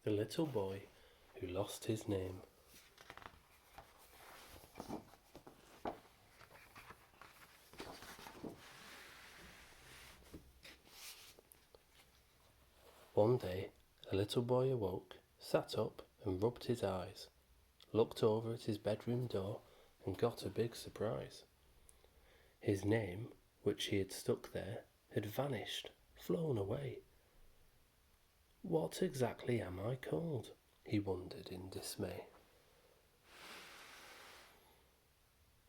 The little boy who lost his name. One day, a little boy awoke, sat up and rubbed his eyes, looked over at his bedroom door and got a big surprise. His name, which he had stuck there, had vanished, flown away. What exactly am I called? He wondered in dismay.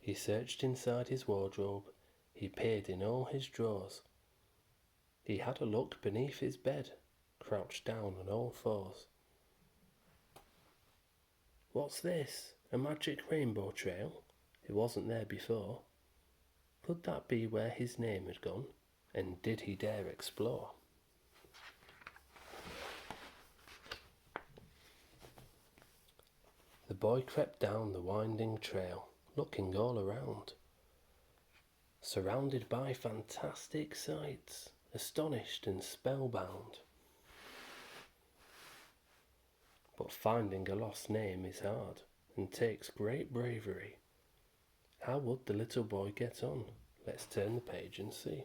He searched inside his wardrobe, he peered in all his drawers. He had a look beneath his bed, crouched down on all fours. What's this? A magic rainbow trail? It wasn't there before. Could that be where his name had gone? And did he dare explore? The boy crept down the winding trail, looking all around. Surrounded by fantastic sights, astonished and spellbound. But finding a lost name is hard and takes great bravery. How would the little boy get on? Let's turn the page and see.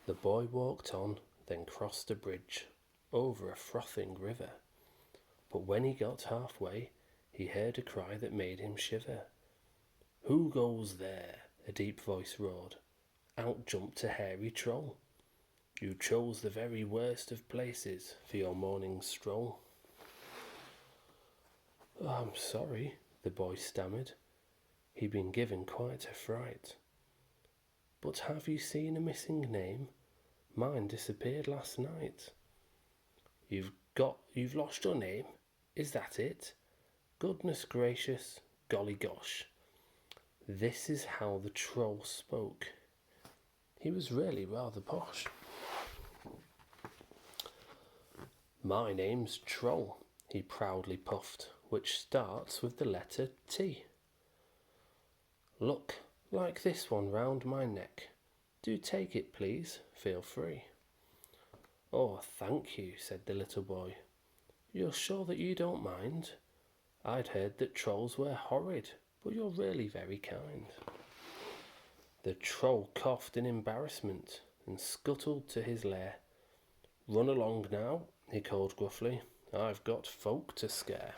The boy walked on, then crossed a bridge over a frothing river. But when he got halfway, he heard a cry that made him shiver. Who goes there? A deep voice roared. Out jumped a hairy troll. You chose the very worst of places for your morning stroll. Oh, I'm sorry, the boy stammered. He'd been given quite a fright. But have you seen a missing name? Mine disappeared last night. You've lost your name? Is that it? Goodness gracious, golly gosh. This is how the troll spoke. He was really rather posh. My name's Troll, he proudly puffed, which starts with the letter T. Look, like this one round my neck. Do take it, please, feel free. Oh, thank you, said the little boy. You're sure that you don't mind? I'd heard that trolls were horrid, but you're really very kind. The troll coughed in embarrassment and scuttled to his lair. Run along now, he called gruffly. I've got folk to scare.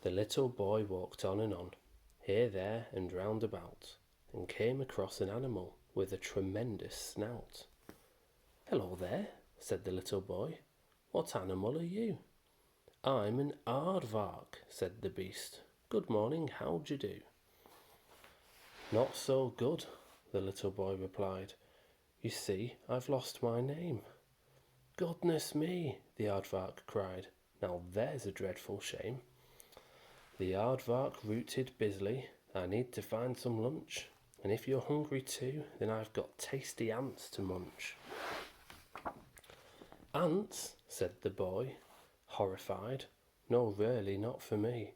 The little boy walked on and on, here, there, and round about, and came across an animal with a tremendous snout. Hello there, said the little boy. What animal are you? I'm an aardvark, said the beast. Good morning, how d'ye do? Not so good, the little boy replied. You see, I've lost my name. Goodness me, the aardvark cried. Now there's a dreadful shame. The aardvark rooted busily. I need to find some lunch. And if you're hungry too, then I've got tasty ants to munch. Ants, said the boy, horrified. No, really, not for me.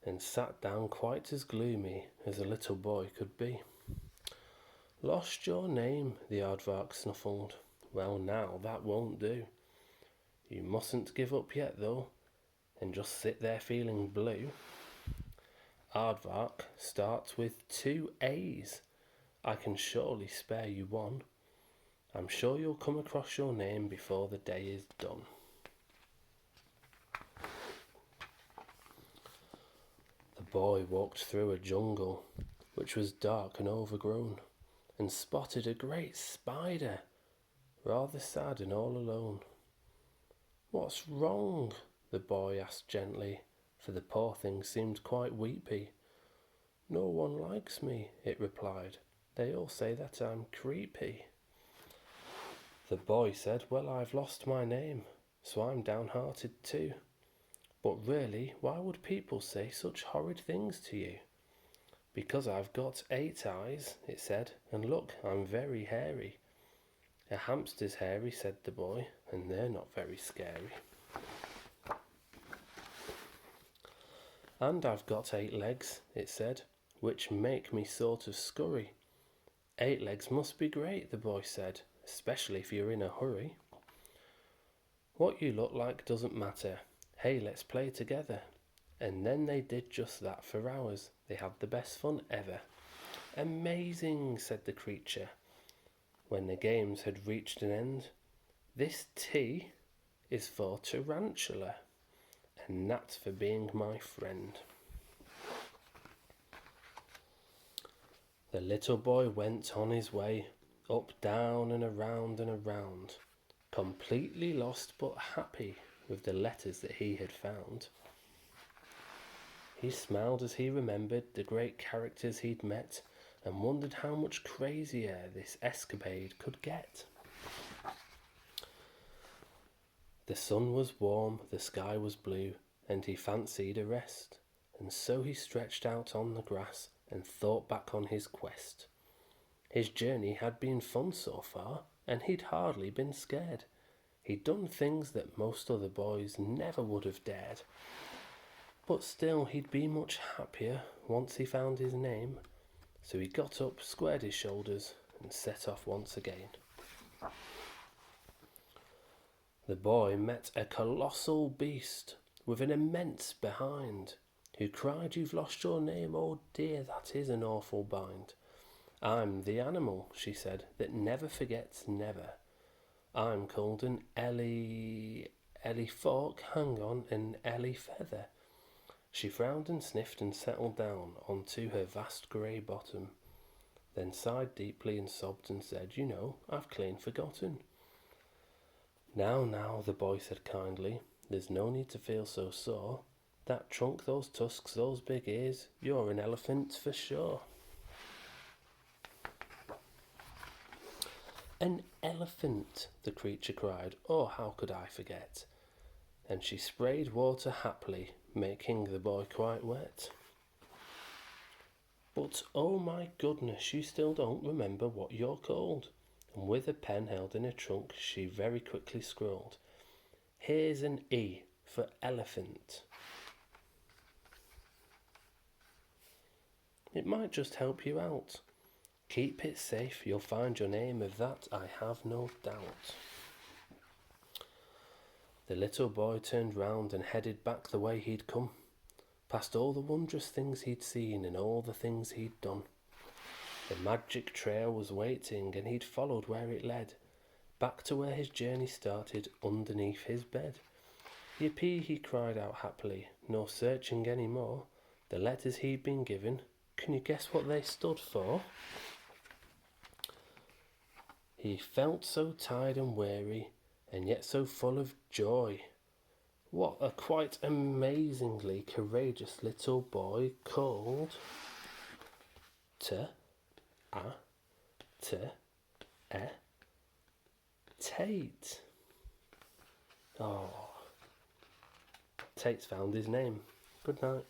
And sat down quite as gloomy as a little boy could be. Lost your name, the aardvark snuffled. Well now, that won't do. You mustn't give up yet though, and just sit there feeling blue. Aardvark starts with 2 A's. I can surely spare you one. I'm sure you'll come across your name before the day is done. The boy walked through a jungle, which was dark and overgrown, and spotted a great spider, rather sad and all alone. What's wrong? The boy asked gently, for the poor thing seemed quite weepy. No one likes me, it replied. They all say that I'm creepy. The boy said, well, I've lost my name, so I'm downhearted too. But really, why would people say such horrid things to you? Because I've got 8 eyes, it said, and look, I'm very hairy. A hamster's hairy, said the boy, and they're not very scary. And I've got 8 legs, it said, which make me sort of scurry. 8 legs must be great, the boy said, especially if you're in a hurry. What you look like doesn't matter. Hey, let's play together. And then they did just that for hours. They had the best fun ever. Amazing, said the creature, when the games had reached an end. This T is for tarantula, and that's for being my friend. The little boy went on his way, up, down, and around, completely lost but happy with the letters that he had found. He smiled as he remembered the great characters he'd met and wondered how much crazier this escapade could get. The sun was warm, the sky was blue, and he fancied a rest, and so he stretched out on the grass and thought back on his quest. His journey had been fun so far, and he'd hardly been scared. He'd done things that most other boys never would have dared. But still, he'd be much happier once he found his name. So he got up, squared his shoulders, and set off once again. The boy met a colossal beast with an immense behind, who cried, "You've lost your name, oh dear, that is an awful bind." "I'm the animal," she said, "that never forgets never. I'm called an Ellie Fork, hang on, an Ellie Feather." She frowned and sniffed and settled down onto her vast grey bottom, then sighed deeply and sobbed and said, "You know, I've clean forgotten." Now, the boy said kindly, "there's no need to feel so sore. That trunk, those tusks, those big ears, you're an elephant for sure." "An elephant," the creature cried, "oh, how could I forget?" And she sprayed water happily, making the boy quite wet. "But oh my goodness, you still don't remember what you're called." And with a pen held in her trunk, she very quickly scrawled, "Here's an E for elephant." "It might just help you out. Keep it safe, you'll find your name, of that I have no doubt." The little boy turned round and headed back the way he'd come, past all the wondrous things he'd seen and all the things he'd done. The magic trail was waiting, and he'd followed where it led, back to where his journey started, underneath his bed. "Yippee," he cried out happily, "no searching any more. The letters he'd been given, can you guess what they stood for?" He felt so tired and weary, and yet so full of joy. What a quite amazingly courageous little boy called Tate. Oh, Tate's found his name. Good night.